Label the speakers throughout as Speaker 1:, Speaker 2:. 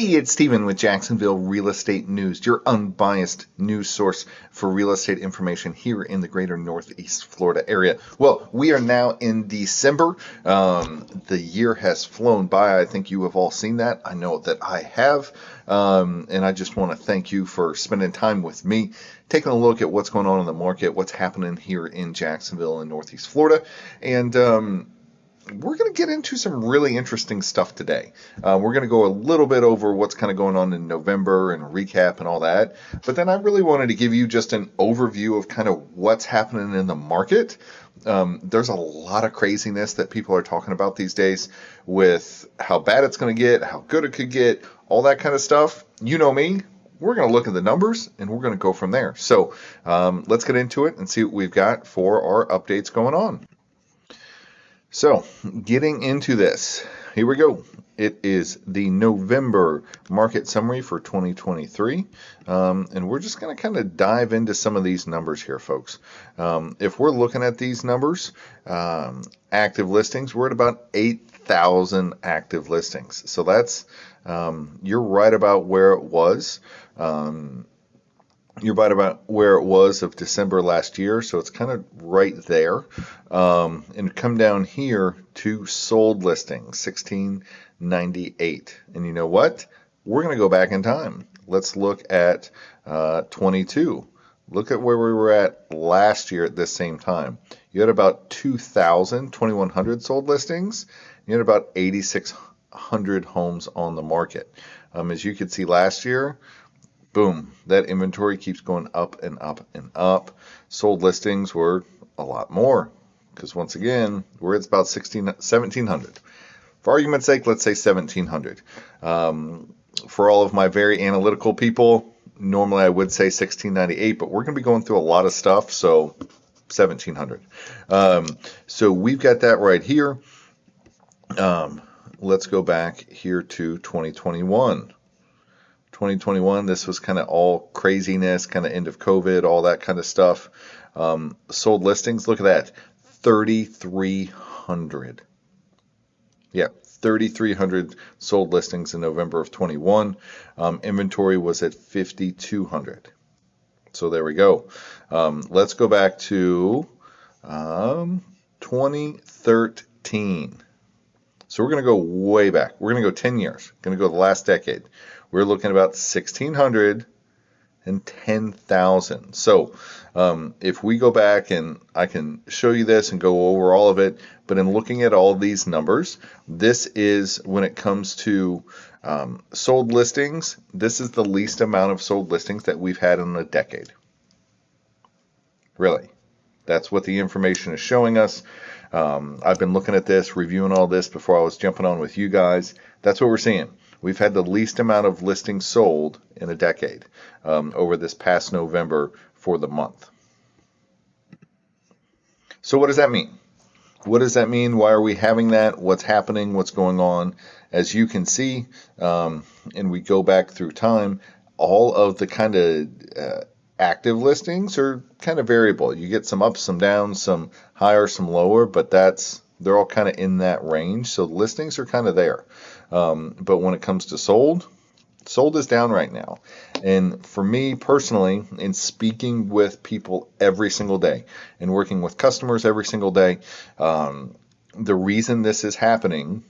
Speaker 1: Hey, it's Steven with Jacksonville Real Estate News, your unbiased news source for real estate information here in the greater Northeast Florida area. Well, we are now in December. The year has flown by. I think you have all seen that. I know that I have. And I just want to thank you for spending time with me, taking a look at what's going on in the market, what's happening here in Jacksonville and Northeast Florida. And we're going to get into some really interesting stuff today. We're going to go a little bit over what's kind of going on in November and recap and all that. But then I really wanted to give you just an overview of kind of what's happening in the market. There's a lot of craziness that people are talking about these days with how bad it's going to get, how good it could get, all that kind of stuff. You know me. We're going to look at the numbers and we're going to go from there. So let's get into it and see what we've got for our updates going on. So, getting into this, here we go. It is the November market summary for 2023, and we're just going to kind of dive into some of these numbers here, folks. If we're looking at these numbers, active listings, we're at about 8,000 active listings. So that's, you're right about where it was. You're right about where it was of December last year, so it's kind of right there. And come down here to sold listings, 1698. And you know what? We're going to go back in time. Let's look at 22. Look at where we were at last year at this same time. You had about 2,100 sold listings. You had about 8,600 homes on the market. As you could see last year, boom, that inventory keeps going up and up and up. Sold listings were a lot more because once again, we're at about 1,700. For argument's sake, let's say 1,700. For all of my very analytical people, normally I would say 1,698, but we're going to be going through a lot of stuff, so 1,700. So we've got that right here. Let's go back here to 2021. 2021, this was kind of all craziness, kind of end of COVID, all that kind of stuff. Sold listings, look at that, 3,300. Yeah, 3,300 sold listings in November of 21. Inventory was at 5,200. So there we go. Let's go back to 2013. So we're going to go way back. We're going to go 10 years. Going to go the last decade. We're looking at about 1,600 and 10,000. So if we go back, and I can show you this and go over all of it, but in looking at all these numbers, this is when it comes to sold listings, this is the least amount of sold listings that we've had in a decade. Really. That's what the information is showing us. I've been looking at this, reviewing all this before I was jumping on with you guys. That's what we're seeing. We've had the least amount of listings sold in a decade over this past November for the month. So what does that mean? What does that mean? Why are we having that? What's happening? What's going on? As you can see, and we go back through time, all of the kind of active listings are kind of variable. You get some ups, some downs, some higher, some lower, but they're all kind of in that range. So listings are kind of there. But when it comes to sold is down right now. And for me personally, in speaking with people every single day and working with customers every single day, the reason this is happening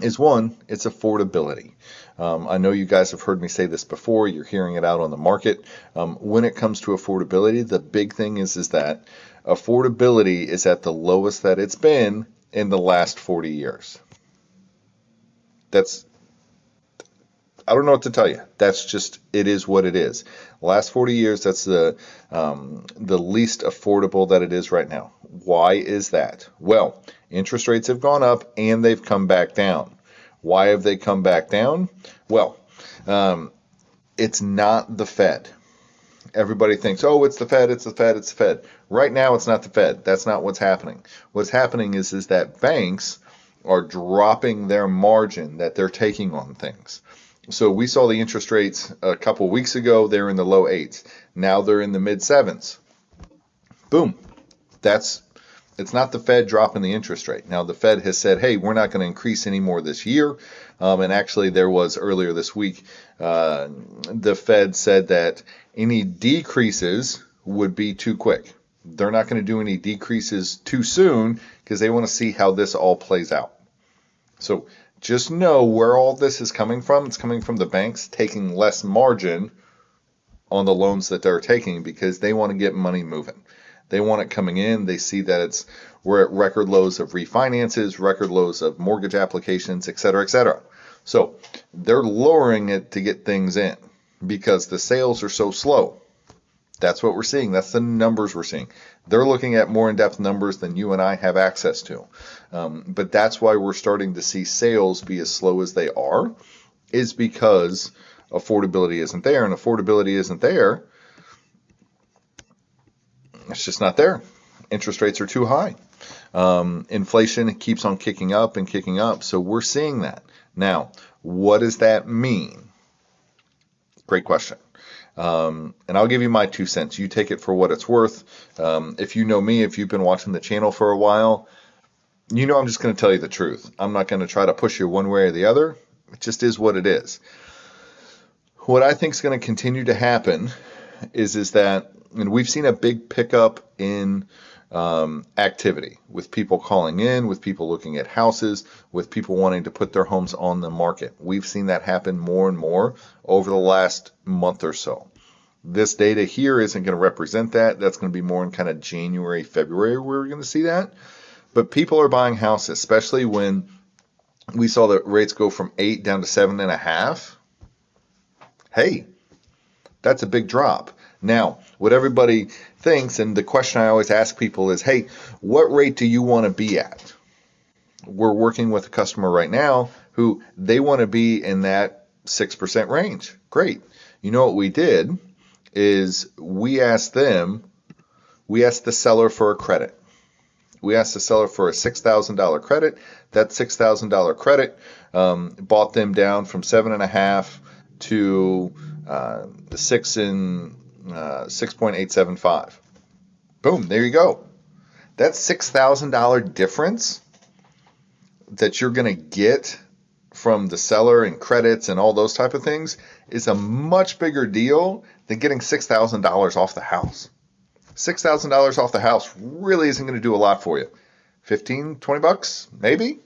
Speaker 1: is one, it's affordability. I know you guys have heard me say this before. You're hearing it out on the market. When it comes to affordability, the big thing is that affordability is at the lowest that it's been in the last 40 years. I don't know what to tell you. That's just, it is what it is. Last 40 years, that's the least affordable that it is right now. Why is that? Well, interest rates have gone up and they've come back down. Why have they come back down? Well, it's not the Fed. Everybody thinks, oh, it's the Fed, it's the Fed, it's the Fed. Right now, it's not the Fed. That's not what's happening. What's happening is that banks are dropping their margin that they're taking on things. So we saw the interest rates a couple weeks ago. They're in the low 8s. Now they're in the mid 7s. Boom. That's It's not the Fed dropping the interest rate. Now, the Fed has said, hey, we're not going to increase any more this year. And actually, there was earlier this week, the Fed said that any decreases would be too quick. They're not going to do any decreases too soon because they want to see how this all plays out. So just know where all this is coming from. It's coming from the banks taking less margin on the loans that they're taking because they want to get money moving. They want it coming in. They see that we're at record lows of refinances, record lows of mortgage applications, et cetera, et cetera. So they're lowering it to get things in because the sales are so slow. That's what we're seeing. That's the numbers we're seeing. They're looking at more in-depth numbers than you and I have access to. But that's why we're starting to see sales be as slow as they are, is because affordability isn't there. And affordability isn't there. It's just not there. Interest rates are too high. Inflation keeps on kicking up and kicking up. So we're seeing that. Now, what does that mean? Great question. And I'll give you my 2 cents. You take it for what it's worth. If you know me, if you've been watching the channel for a while, you know I'm just going to tell you the truth. I'm not going to try to push you one way or the other. It just is what it is. What I think is going to continue to happen is that, and we've seen a big pickup in activity with people calling in, with people looking at houses, with people wanting to put their homes on the market. We've seen that happen more and more over the last month or so. This data here isn't going to represent that. That's going to be more in kind of January, February where we're going to see that. But people are buying houses, especially when we saw the rates go from 8 down to 7.5. Hey, that's a big drop. Now, what everybody thinks, and the question I always ask people is, hey, what rate do you want to be at? We're working with a customer right now who they want to be in that 6% range. Great. You know what we did is we asked the seller for a credit. We asked the seller for a $6,000 credit. That $6,000 credit bought them down from 7.5 to 6.875. Boom, there you go. That $6,000 difference that you're going to get from the seller and credits and all those type of things is a much bigger deal than getting $6,000 off the house. $6,000 off the house really isn't going to do a lot for you. 15, 20 bucks, maybe?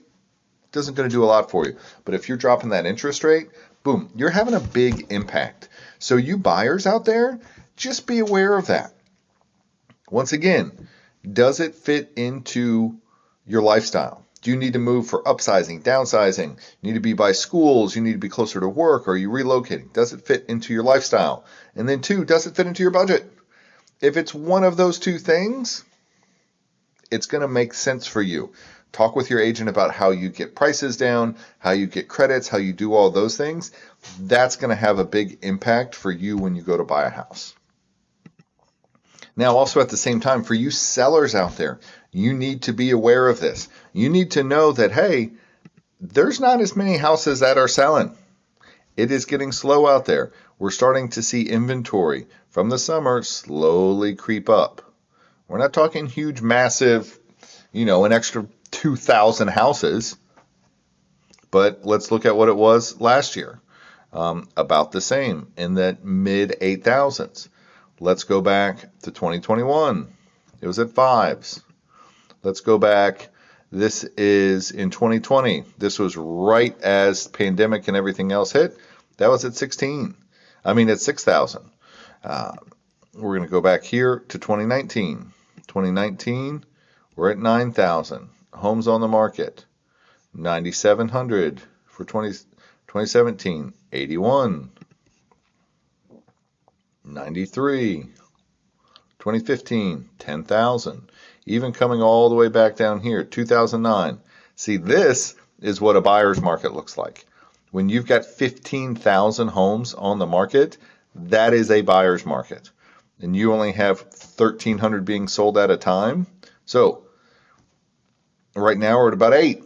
Speaker 1: Isn't going to do a lot for you. But if you're dropping that interest rate, boom, you're having a big impact. So you buyers out there, just be aware of that. Once again, does it fit into your lifestyle? Do you need to move for upsizing, downsizing? You need to be by schools. You need to be closer to work. Or are you relocating? Does it fit into your lifestyle? And then 2, does it fit into your budget? If it's one of those 2 things, it's going to make sense for you. Talk with your agent about how you get prices down, how you get credits, how you do all those things. That's going to have a big impact for you when you go to buy a house. Now, also at the same time, for you sellers out there, you need to be aware of this. You need to know that, hey, there's not as many houses that are selling. It is getting slow out there. We're starting to see inventory from the summer slowly creep up. We're not talking huge, massive, an extra 2,000 houses. But let's look at what it was last year. About the same in that mid 8,000s. Let's go back to 2021. It was at 5s. Let's go back. This is in 2020. This was right as pandemic and everything else hit. That was at 6,000. We're going to go back here to 2019. 2019, we're at 9,000. Homes on the market. 9,700 for 2017. 81. 93. 2015, 10,000. Even coming all the way back down here, 2009. See, this is what a buyer's market looks like. When you've got 15,000 homes on the market, that is a buyer's market. And you only have 1,300 being sold at a time. So right now we're at about 8.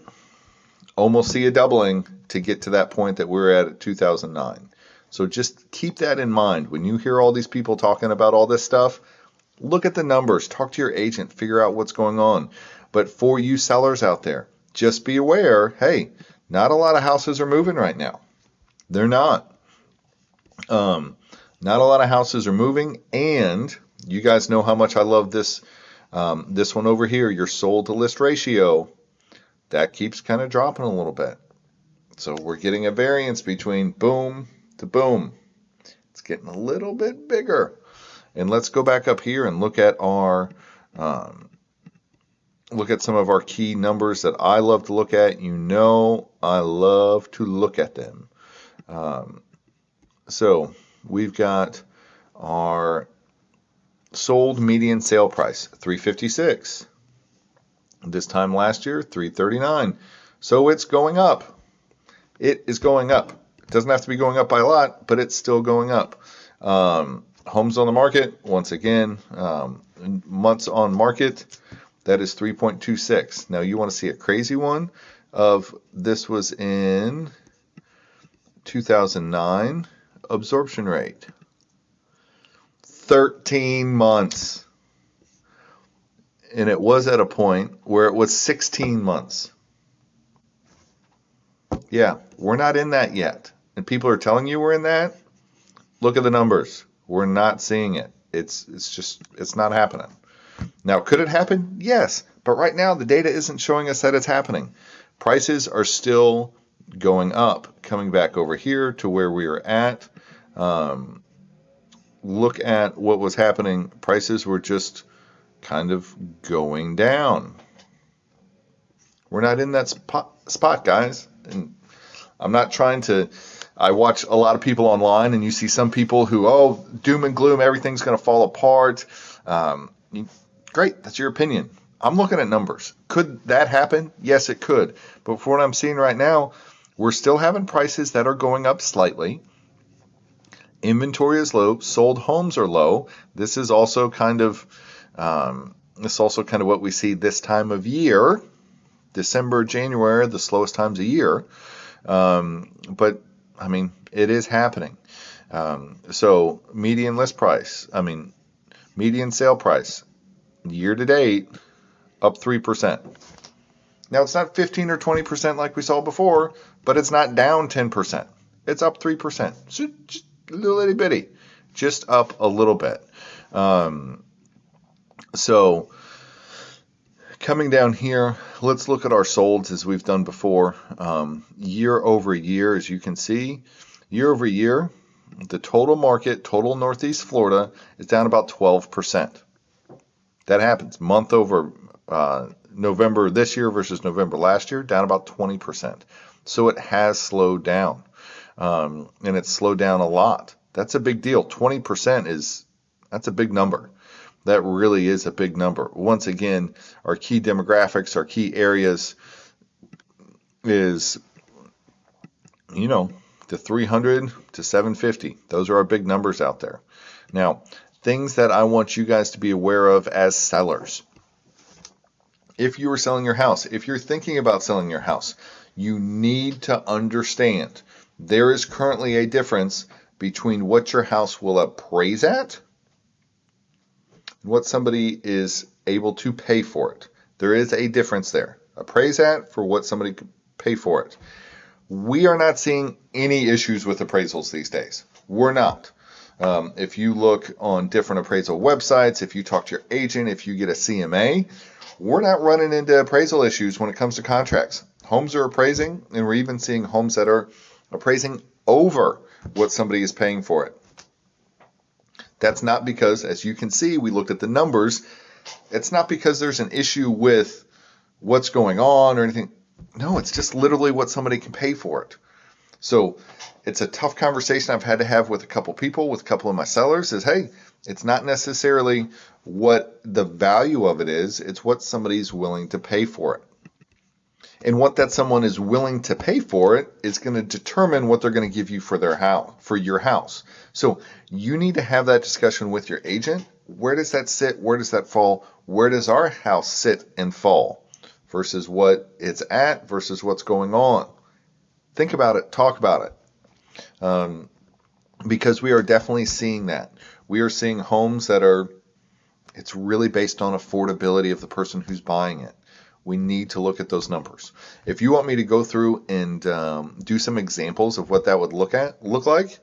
Speaker 1: Almost see a doubling to get to that point that we're at 2009. So just keep that in mind. When you hear all these people talking about all this stuff, Look at the numbers, talk to your agent, figure out what's going on. But for you sellers out there, just be aware, hey, not a lot of houses are moving right now. They're not. Not a lot of houses are moving, and you guys know how much I love this this one over here, your sold to list ratio. That keeps kind of dropping a little bit. So we're getting a variance between boom to boom. It's getting a little bit bigger. And let's go back up here and look at our look at some of our key numbers that I love to look at. You know I love to look at them. So we've got our sold median sale price, $356. This time last year, $339. So it's going up. It is going up. It doesn't have to be going up by a lot, but it's still going up. Homes on the market, once again, months on market, that is 3.26. Now you want to see a crazy one of this was in 2009, absorption rate, 13 months. And it was at a point where it was 16 months. Yeah, we're not in that yet. And people are telling you we're in that. Look at the numbers. We're not seeing it. It's not happening. Now, could it happen? Yes. But right now, the data isn't showing us that it's happening. Prices are still going up, coming back over here to where we were at. Look at what was happening. Prices were just kind of going down. We're not in that spot, guys. And I'm not trying to. I watch a lot of people online, and you see some people who, oh, doom and gloom, everything's going to fall apart. Great, that's your opinion. I'm looking at numbers. Could that happen? Yes, it could. But for what I'm seeing right now, we're still having prices that are going up slightly. Inventory is low. Sold homes are low. This is also kind of what we see this time of year. December, January, the slowest times of year. But I mean, it is happening. So median sale price, year to date, up 3%. Now it's not 15 or 20% like we saw before, but it's not down 10%. It's up 3%. So just a little itty bitty, just up a little bit. So coming down here, let's look at our solds as we've done before. Year over year, as you can see, year over year, the total market, total Northeast Florida, is down about 12%. That happens month over November this year versus November last year, down about 20%. So it has slowed down, and it's slowed down a lot. That's a big deal. 20% that's a big number. That really is a big number. Once again, our key demographics, our key areas is, the 300 to 750. Those are our big numbers out there. Now, things that I want you guys to be aware of as sellers. If you are selling your house, if you're thinking about selling your house, you need to understand there is currently a difference between what your house will appraise at and what somebody is able to pay for it. There is a difference there. Appraise at for what somebody could pay for it. We are not seeing any issues with appraisals these days. We're not. If you look on different appraisal websites, if you talk to your agent, if you get a CMA, we're not running into appraisal issues when it comes to contracts. Homes are appraising, and we're even seeing homes that are appraising over what somebody is paying for it. That's not because, as you can see, we looked at the numbers. It's not because there's an issue with what's going on or anything. No, it's just literally what somebody can pay for it. So it's a tough conversation I've had to have with a couple people, with a couple of my sellers, is, hey, it's not necessarily what the value of it is. It's what somebody's willing to pay for it. And what that someone is willing to pay for it is going to determine what they're going to give you for their house, for your house. So you need to have that discussion with your agent. Where does that sit? Where does that fall? Where does our house sit and fall versus what it's at versus what's going on? Think about it. Talk about it. Because we are definitely seeing that. We are seeing homes that are It's really based on affordability of the person who's buying it. We need to look at those numbers. If you want me to go through and do some examples of what that would look like,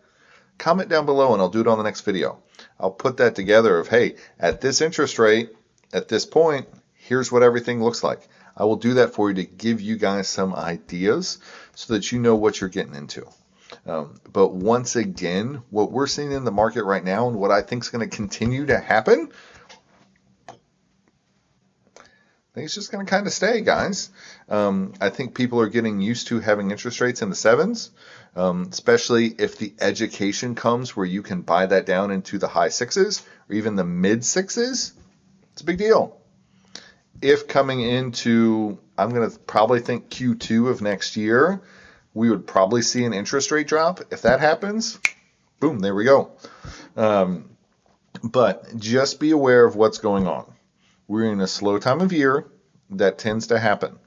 Speaker 1: comment down below and I'll do it on the next video. I'll put that together of, hey, at this interest rate, at this point, here's what everything looks like. I will do that for you to give you guys some ideas so that you know what you're getting into. But once again, what we're seeing in the market right now and what I think is going to continue to happen, I think it's just going to kind of stay, guys. I think people are getting used to having interest rates in the 7s, especially if the education comes where you can buy that down into the high 6s or even the mid 6s. It's a big deal. If coming into, I'm going to probably think Q2 of next year, we would probably see an interest rate drop. If that happens, boom, there we go. But just be aware of what's going on. We're in a slow time of year. That tends to happen.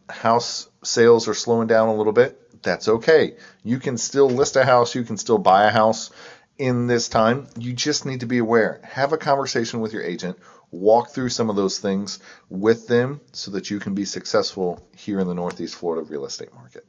Speaker 1: House sales are slowing down a little bit. That's okay. You can still list a house. You can still buy a house in this time. You just need to be aware. Have a conversation with your agent. Walk through some of those things with them so that you can be successful here in the Northeast Florida real estate market.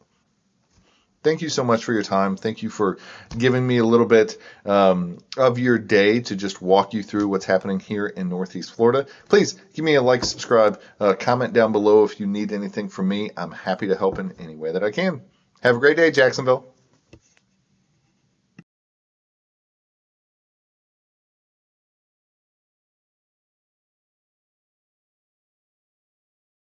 Speaker 1: Thank you so much for your time. Thank you for giving me a little bit of your day to just walk you through what's happening here in Northeast Florida. Please give me a like, subscribe, comment down below if you need anything from me. I'm happy to help in any way that I can. Have a great day, Jacksonville.